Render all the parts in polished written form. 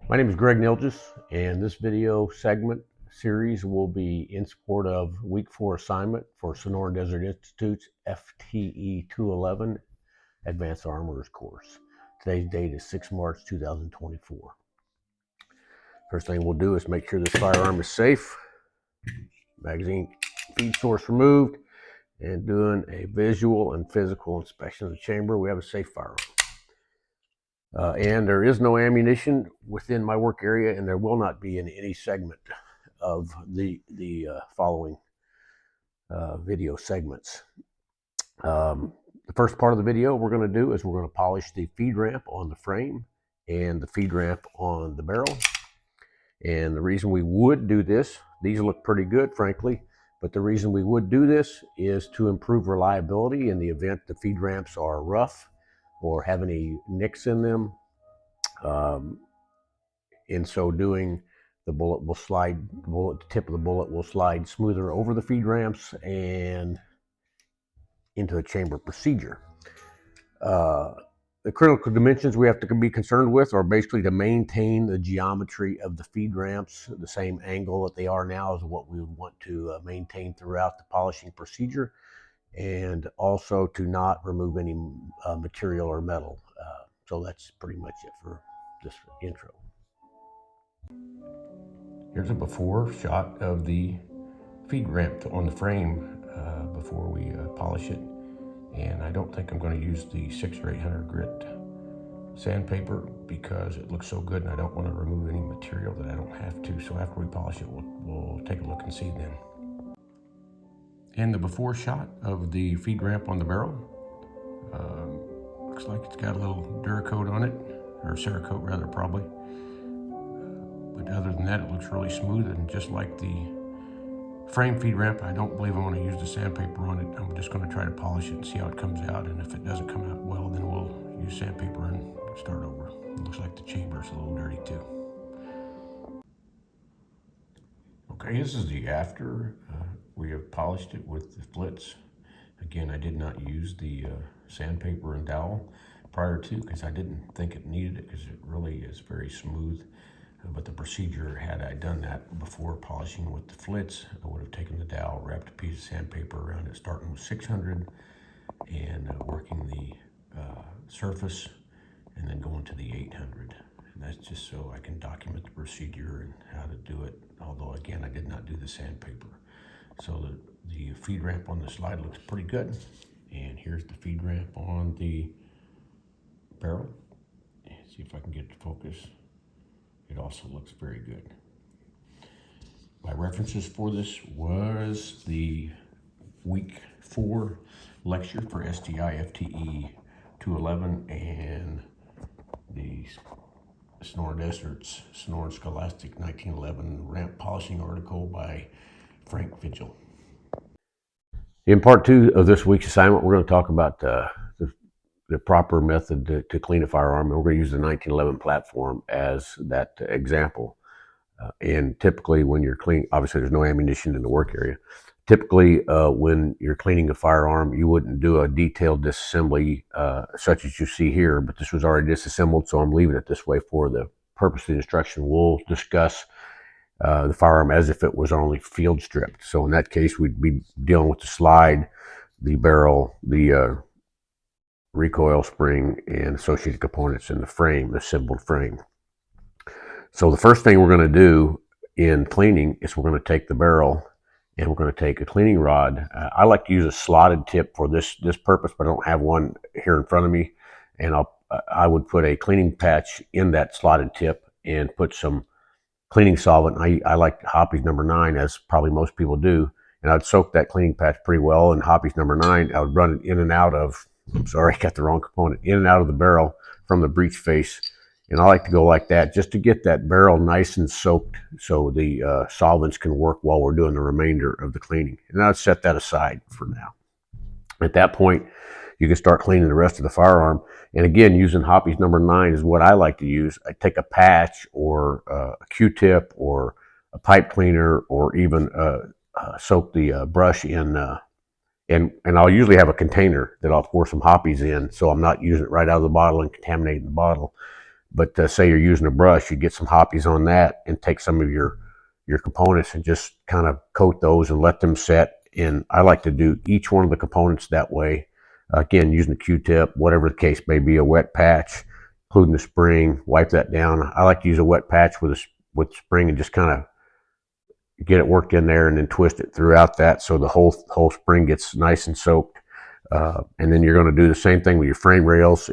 My name is Greg Nilgis, and this video segment series will be in support of Week 4 assignment for Sonoran Desert Institute's FTE 211 Advanced Armorers course. Today's date is 6 March 2024. First thing we'll do is make sure this firearm is safe, magazine feed source removed, and doing a visual and physical inspection of the chamber. We have a safe firearm. And there is no ammunition within my work area, and there will not be in any segment of the following video segments. The first part of the video we're going to do is we're going to polish the feed ramp on the frame and the feed ramp on the barrel. And the reason we would do this, these look pretty good, frankly, but the reason we would do this is to improve reliability in the event the feed ramps are rough or have any nicks in them. In so doing, the tip of the bullet will slide smoother over the feed ramps and into the chamber procedure. The critical dimensions we have to be concerned with are basically to maintain the geometry of the feed ramps. The same angle that they are now is what we would want to maintain throughout the polishing procedure, and also to not remove any material or metal. So that's pretty much it for this intro. Here's a before shot of the feed ramp on the frame before we polish it. And I don't think I'm going to use the 600 or 800 grit sandpaper because it looks so good and I don't want to remove any material that I don't have to. So after we polish it, we'll take a look and see then. And the before shot of the feed ramp on the barrel. Looks like it's got a little Duracoat on it, or Cerakote rather, probably. But other than that, it looks really smooth, and just like the frame feed ramp, I don't believe I'm going to use the sandpaper on it. I'm just going to try to polish it and see how it comes out, and if it doesn't come out well, then we'll use sandpaper and start over. It looks like the chamber's a little dirty too. Okay, this is the after. We have polished it with the flits. Again, I did not use the sandpaper and dowel prior to because I didn't think it needed it because it really is very smooth. But the procedure, had I done that before polishing with the flits, I would have taken the dowel, wrapped a piece of sandpaper around it, starting with 600 and working the surface and then going to the 800. And that's just so I can document the procedure and how to do it. Although again, I did not do the sandpaper. So the feed ramp on the slide looks pretty good. And here's the feed ramp on the barrel. Let's see if I can get it to focus. It also looks very good. My references for this was the week 4 lecture for STI FTE 211 and the Sonoran Desert's Sonoran Scholastic 1911 ramp polishing article by Frank Vigil. In part 2 of this week's assignment, we're going to talk about the proper method to clean a firearm. And we're going to use the 1911 platform as that example. And typically when you're cleaning, obviously there's no ammunition in the work area. Typically when you're cleaning a firearm, you wouldn't do a detailed disassembly such as you see here, but this was already disassembled, so I'm leaving it this way for the purpose of the instruction. We'll discuss the firearm as if it was only field stripped. So in that case, we'd be dealing with the slide, the barrel, the recoil spring, and associated components in the frame, the assembled frame. So the first thing we're going to do in cleaning is we're going to take the barrel and we're going to take a cleaning rod. I like to use a slotted tip for this purpose, but I don't have one here in front of me. And I would put a cleaning patch in that slotted tip and put some cleaning solvent. I like Hoppy's number 9, as probably most people do. And I'd soak that cleaning patch pretty well in Hoppy's number 9. I would run it in and out of, I'm sorry, I got the wrong component, in and out of the barrel from the breech face. And I like to go like that just to get that barrel nice and soaked so the solvents can work while we're doing the remainder of the cleaning. And I'd set that aside for now. At that point, you can start cleaning the rest of the firearm. And again, using Hoppy's number 9 is what I like to use. I take a patch or a Q-tip or a pipe cleaner, or even soak the brush in, and I'll usually have a container that I'll pour some Hoppy's in, so I'm not using it right out of the bottle and contaminating the bottle. But say you're using a brush, you get some hoppies on that and take some of your components and just kind of coat those and let them set. And I like to do each one of the components that way. Again, using a Q-tip, whatever the case may be, a wet patch, including the spring, wipe that down. I like to use a wet patch with spring and just kind of get it worked in there and then twist it throughout that so the whole spring gets nice and soaked. And then you're going to do the same thing with your frame rails.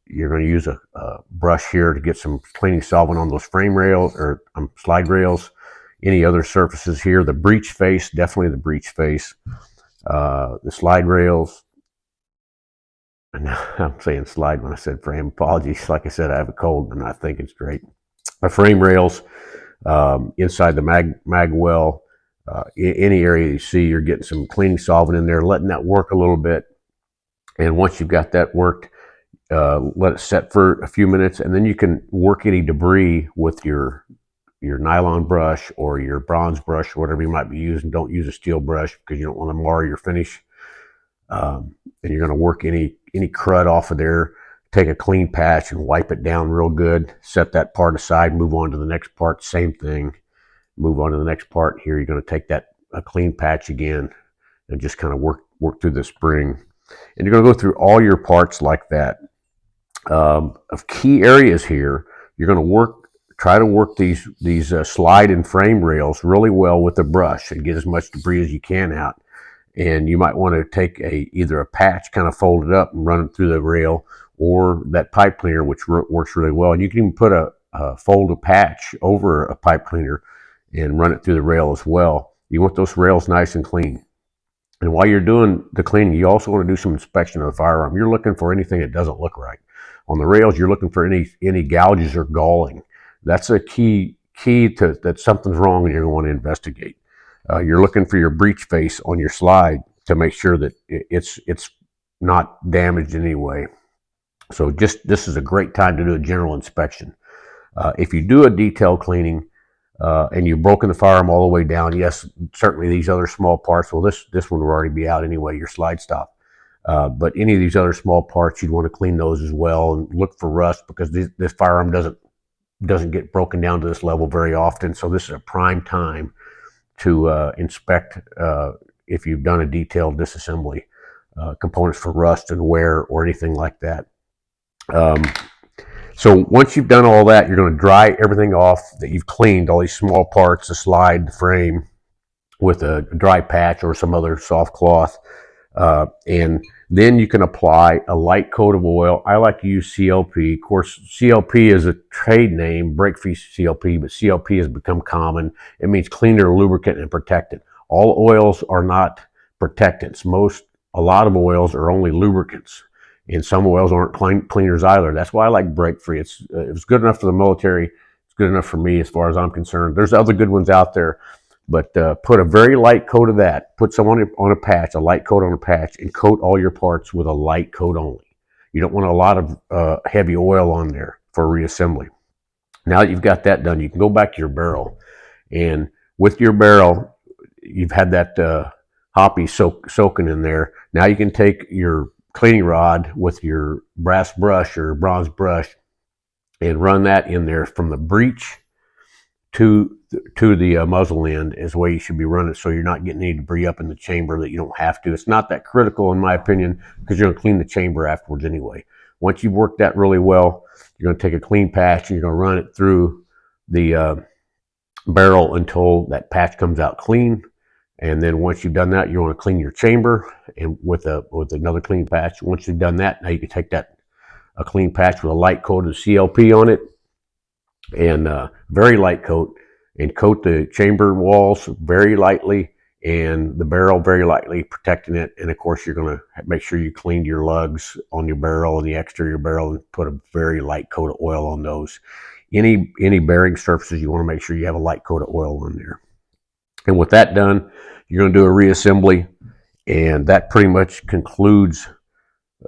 You're going to use a brush here to get some cleaning solvent on those frame rails or slide rails. Any other surfaces here, the breech face, definitely the breech face, the slide rails. And I'm saying slide when I said frame. Apologies. Like I said, I have a cold and I think it's great. The frame rails, inside the mag well, any area you see, you're getting some cleaning solvent in there, letting that work a little bit. And once you've got that worked, let it set for a few minutes, and then you can work any debris with your nylon brush or your bronze brush or whatever you might be using. Don't use a steel brush because you don't want to mar your finish. And you're going to work any crud off of there. Take a clean patch and wipe it down real good. Set that part aside. Move on to the next part. Same thing. Move on to the next part. Here you're going to take a clean patch again and just kind of work through the spring. And you're going to go through all your parts like that. Of key areas here, you're going to try to work these slide and frame rails really well with the brush and get as much debris as you can out. And you might want to take either a patch, kind of fold it up and run it through the rail, or that pipe cleaner, which works really well. And you can even put a fold patch over a pipe cleaner and run it through the rail as well. You want those rails nice and clean. And while you're doing the cleaning, you also want to do some inspection of the firearm. You're looking for anything that doesn't look right. On the rails, you're looking for any gouges or galling. That's a key to that something's wrong and you're going to want to investigate. You're looking for your breech face on your slide to make sure that it's not damaged in any way. So this is a great time to do a general inspection. If you do a detail cleaning and you've broken the firearm all the way down, yes, certainly these other small parts, well, this one will already be out anyway, your slide stop. But any of these other small parts, you'd want to clean those as well and look for rust, because this firearm doesn't get broken down to this level very often. So this is a prime time to inspect if you've done a detailed disassembly, components for rust and wear or anything like that. So once you've done all that, you're going to dry everything off that you've cleaned, all these small parts, the slide, the frame, with a dry patch or some other soft cloth. And then you can apply a light coat of oil. I like to use CLP. Of course, CLP is a trade name, break-free CLP, but CLP has become common. It means cleaner, lubricant, and protectant. All oils are not protectants. A lot of oils are only lubricants, and some oils aren't cleaners either. That's why I like break-free. It was good enough for the military. It's good enough for me as far as I'm concerned. There's other good ones out there. But put a very light coat of that. Put some on a patch, a light coat on a patch, and coat all your parts with a light coat only. You don't want a lot of heavy oil on there for reassembly. Now that you've got that done, you can go back to your barrel. And with your barrel, you've had that hoppy soaking in there. Now you can take your cleaning rod with your brass brush or bronze brush and run that in there from the breech to the muzzle end is the way you should be running, so you're not getting any debris up in the chamber that you don't have to. It's not that critical, in my opinion, because you're going to clean the chamber afterwards anyway. Once you've worked that really well, you're going to take a clean patch and you're going to run it through the barrel until that patch comes out clean. And then once you've done that, you want to clean your chamber and with another clean patch. Once you've done that, now you can take a clean patch with a light coat of CLP on it, and very light coat, and coat the chamber walls very lightly and the barrel very lightly, protecting it. And of course, you're going to make sure you cleaned your lugs on your barrel and the exterior barrel and put a very light coat of oil on those. Any bearing surfaces, you want to make sure you have a light coat of oil on there. And with that done, you're going to do a reassembly, and that pretty much concludes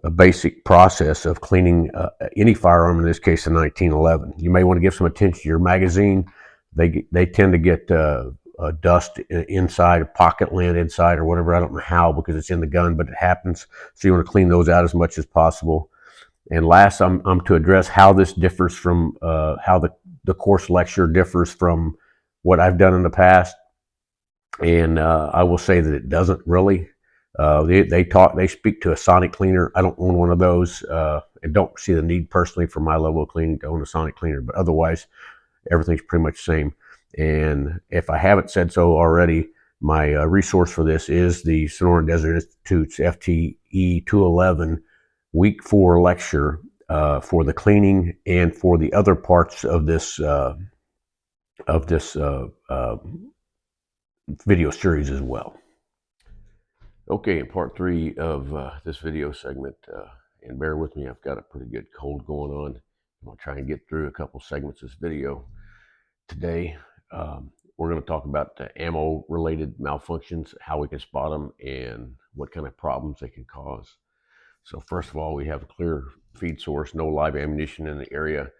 a basic process of cleaning any firearm, in this case a 1911. You may want to give some attention to your magazine. They tend to get dust inside, a pocket land inside or whatever. I don't know how, because it's in the gun, but it happens. So you want to clean those out as much as possible. And last, I'm to address how this differs from how the course lecture differs from what I've done in the past. And I will say that it doesn't really. They speak to a sonic cleaner. I don't own one of those, and don't see the need personally for my level of cleaning to own a sonic cleaner. But otherwise, everything's pretty much the same. And if I haven't said so already, my resource for this is the Sonoran Desert Institute's FTE 211 Week 4 lecture for the cleaning and for the other parts of this video series as well. Okay, in part 3 of this video segment, and bear with me, I've got a pretty good cold going on. I'm going to try and get through a couple segments of this video today. We're going to talk about the ammo-related malfunctions, how we can spot them, and what kind of problems they can cause. So first of all, we have a clear feed source, no live ammunition in the area,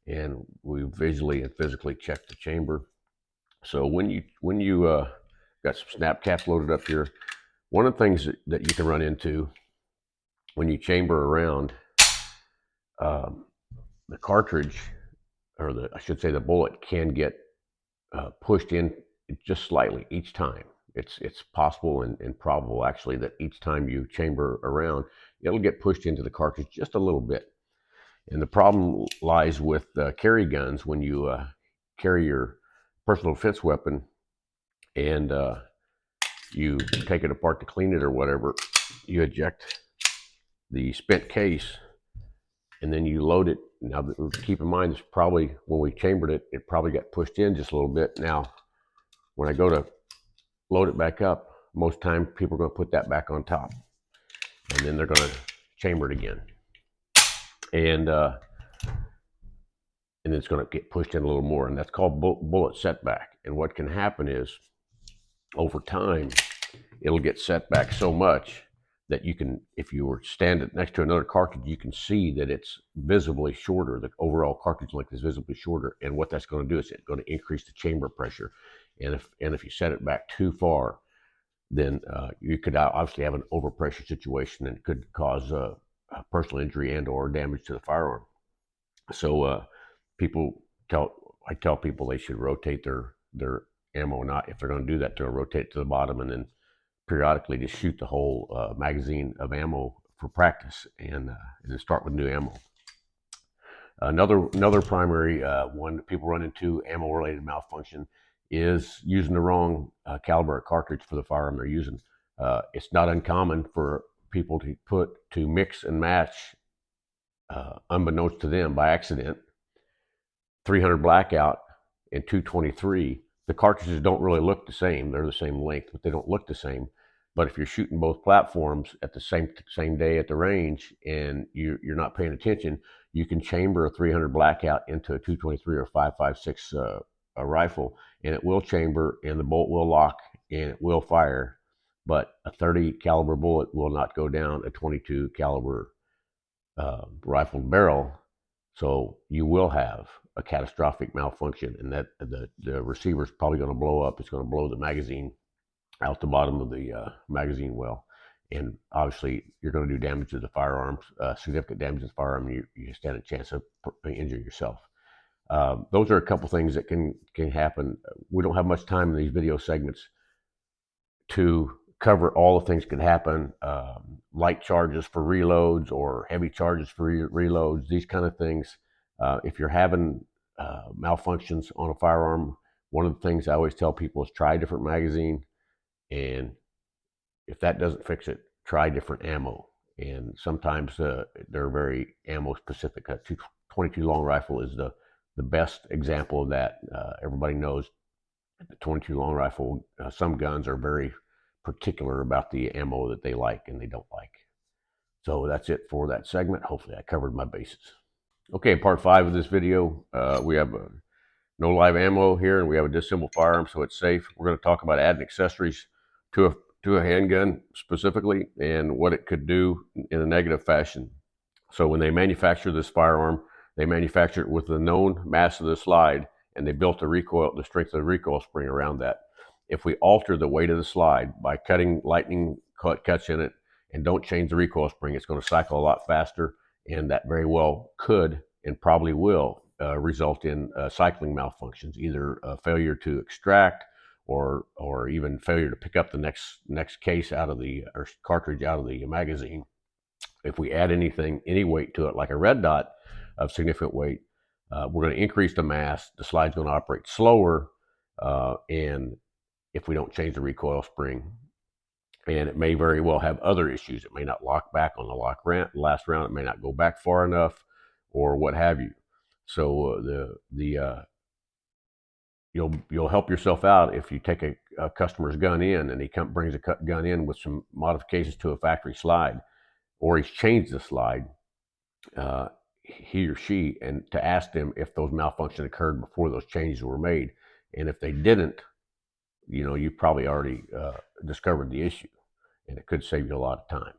and we visually and physically check the chamber. So when you got some snap caps loaded up here, one of the things that you can run into when you chamber around, the cartridge, or I should say the bullet, can get pushed in just slightly each time. It's possible and probable actually that each time you chamber around, it'll get pushed into the cartridge just a little bit. And the problem lies with carry guns. When you carry your personal defense weapon and you take it apart to clean it or whatever, you eject the spent case and then you load it. Now, keep in mind, it's probably, when we chambered it, it probably got pushed in just a little bit. Now, when I go to load it back up, most time people are going to put that back on top, and then they're going to chamber it again, and it's going to get pushed in a little more, and that's called bullet setback. And what can happen is, over time, it'll get set back so much that you can, if you were standing next to another cartridge, you can see that it's visibly shorter. The overall cartridge length is visibly shorter, and what that's going to do is it's going to increase the chamber pressure. And if you set it back too far, then you could obviously have an overpressure situation, and it could cause a personal injury and or damage to the firearm. So I tell people they should rotate their ammo. Not, if they're going to do that, they're going to rotate it to the bottom, and then periodically just shoot the whole magazine of ammo for practice, and then start with new ammo. Another primary one that people run into, ammo-related malfunction, is using the wrong caliber cartridge for the firearm they're using. It's not uncommon for people to mix and match, unbeknownst to them by accident, 300 blackout and 223. The cartridges don't really look the same. They're the same length, but they don't look the same. But if you're shooting both platforms at the same day at the range, and you're not paying attention, you can chamber a 300 blackout into a 223 or 5.56 a rifle, and it will chamber, and the bolt will lock, and it will fire. But a 30 caliber bullet will not go down a 22 caliber rifled barrel. So you will have a catastrophic malfunction, and that the receiver is probably going to blow up. It's going to blow the magazine out the bottom of the magazine well, and obviously you're going to do damage to the firearms, significant damage to the firearm. You stand a chance of injuring yourself. Those are a couple things that can happen. We don't have much time in these video segments to cover all the things that could happen. Light charges for reloads or heavy charges for reloads, these kind of things. If you're having malfunctions on a firearm, one of the things I always tell people is try a different magazine, and if that doesn't fix it, try different ammo. And sometimes they're very ammo specific. A 22 long rifle is the best example of that. Everybody knows the 22 long rifle. Some guns are very particular about the ammo that they like and they don't like. So that's it for that segment. Hopefully I covered my bases. Okay, part 5 of this video, we have no live ammo here, and we have a disassembled firearm, so it's safe. We're going to talk about adding accessories to a handgun specifically, and what it could do in a negative fashion. So when they manufacture this firearm, they manufacture it with the known mass of the slide, and they built the strength of the recoil spring around that. If we alter the weight of the slide by cutting lightning cuts in it and don't change the recoil spring, it's going to cycle a lot faster, and that very well could and probably will result in cycling malfunctions, either failure to extract or even failure to pick up the next case out of the or cartridge out of the magazine. If we add any weight to it, like a red dot of significant weight, we're going to increase the mass. The slide's going to operate slower, and if we don't change the recoil spring, and it may very well have other issues. It may not lock back on the last round. It may not go back far enough, or what have you. So you'll help yourself out if you take a customer's gun in and he brings a gun in with some modifications to a factory slide, or he's changed the slide. He or she, and to ask them if those malfunctions occurred before those changes were made, and if they didn't, you've probably already discovered the issue, and it could save you a lot of time.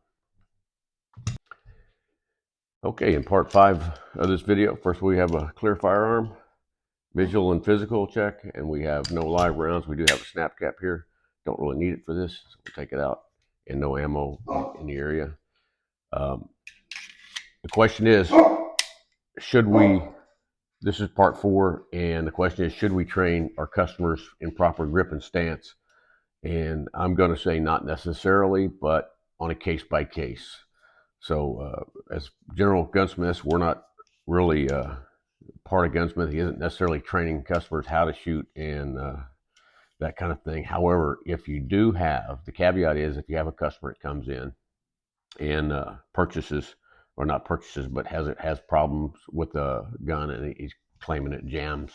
Okay, in part 5 of this video, first we have a clear firearm, visual and physical check, and we have no live rounds. We do have a snap cap here. Don't really need it for this, so we'll take it out, and no ammo in the area. The question is, this is part 4, and the question is, should we train our customers in proper grip and stance? And I'm going to say not necessarily, but on a case by case. So as general gunsmiths, we're not really part of gunsmith. He isn't necessarily training customers how to shoot and that kind of thing. However, if you do have, the caveat is if you have a customer that comes in and purchases, or not purchases, but has problems with the gun, and he's claiming it jams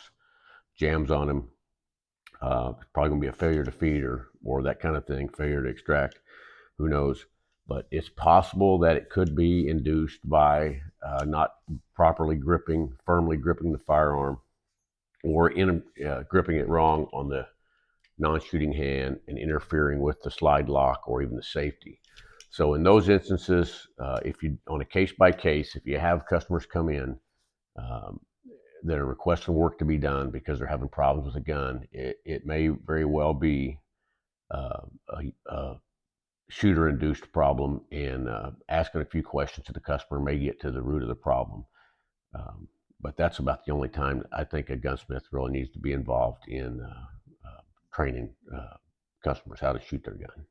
on him, it's probably going to be a failure to feed or that kind of thing, failure to extract, who knows. But it's possible that it could be induced by not properly firmly gripping the firearm, or gripping it wrong on the non-shooting hand and interfering with the slide lock or even the safety. So in those instances, on a case by case, if you have customers come in that are requesting work to be done because they're having problems with a gun, it may very well be a shooter-induced problem, and asking a few questions to the customer may get to the root of the problem. But that's about the only time I think a gunsmith really needs to be involved in training customers how to shoot their gun.